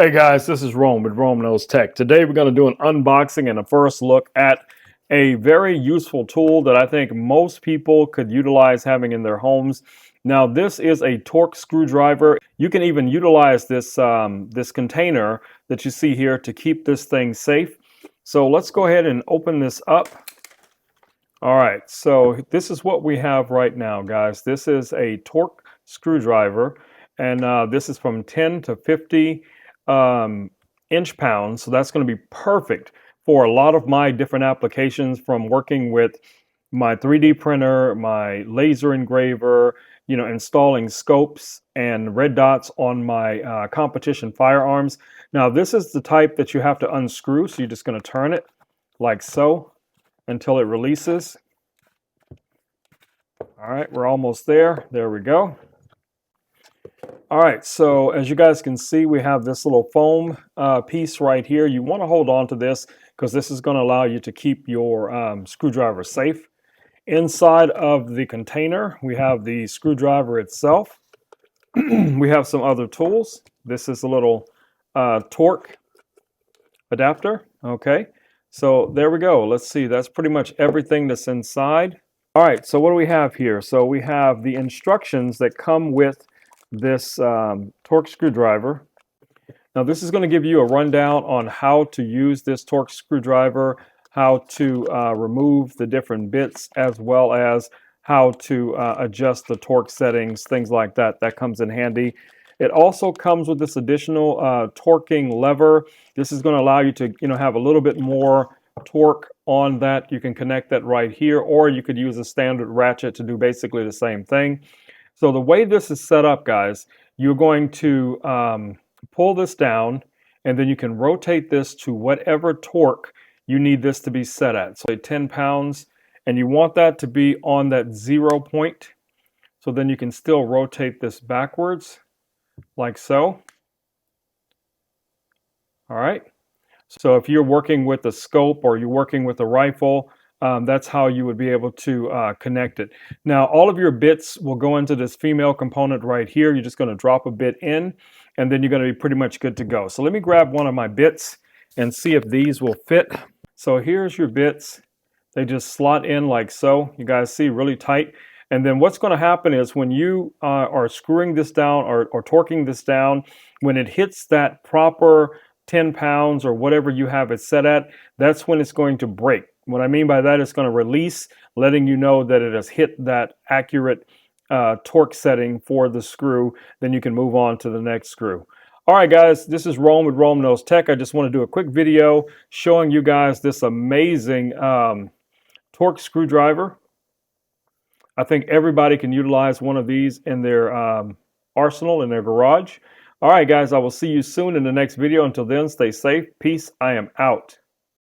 Hey guys, this is Rome with Rome Knows Tech. Today we're going to do an unboxing and a first look at a very useful tool that I think most people could utilize having in their homes. Now this is a Torque screwdriver. You can even utilize this container that you see here to keep this thing safe. So let's go ahead and open this up. All right, so this is what we have right now, guys. This is a Torque screwdriver, and this is from 10 to 50 inch pounds. So that's going to be perfect for a lot of my different applications, from working with my 3D printer, my laser engraver, installing scopes and red dots on my competition firearms. Now, this is the type that you have to unscrew. So you're just going to turn it like so until it releases. All right, we're almost there. There we go. All right, so as you guys can see, we have this little foam piece right here. You want to hold on to this because this is going to allow you to keep your screwdriver safe. Inside of the container, we have the screwdriver itself. We have some other tools. This is a little torque adapter. Okay, so there we go. Let's see, that's pretty much everything that's inside. All right, so what do we have here? So we have the instructions that come with this Torque screwdriver. Now this is going to give you a rundown on how to use this Torque screwdriver, how to remove the different bits, as well as how to adjust the torque settings, things like that. That comes in handy. It also comes with this additional torquing lever. This is going to allow you to have a little bit more torque on that. You can connect that right here, or you could use a standard ratchet to do basically the same thing. So the way this is set up, guys, you're going to pull this down, and then you can rotate this to whatever torque you need this to be set at. So 10 pounds, and you want that to be on that 0 point. So then you can still rotate this backwards like so. All right. So if you're working with a scope or you're working with a rifle, that's how you would be able to connect it. Now, all of your bits will go into this female component right here. You're just going to drop a bit in, and then you're going to be pretty much good to go. So let me grab one of my bits and see if these will fit. So here's your bits. They just slot in like so. You guys see, really tight. And then what's going to happen is when you are screwing this down or torquing this down, when it hits that proper 10 pounds or whatever you have it set at, that's when it's going to break. What I mean by that, it's going to release, letting you know that it has hit that accurate torque setting for the screw. Then you can move on to the next screw. All right, guys, this is Rome with Rome Knows Tech. I just want to do a quick video showing you guys this amazing torque screwdriver. I think everybody can utilize one of these in their arsenal, in their garage. All right, guys, I will see you soon in the next video. Until then, stay safe. Peace. I am out.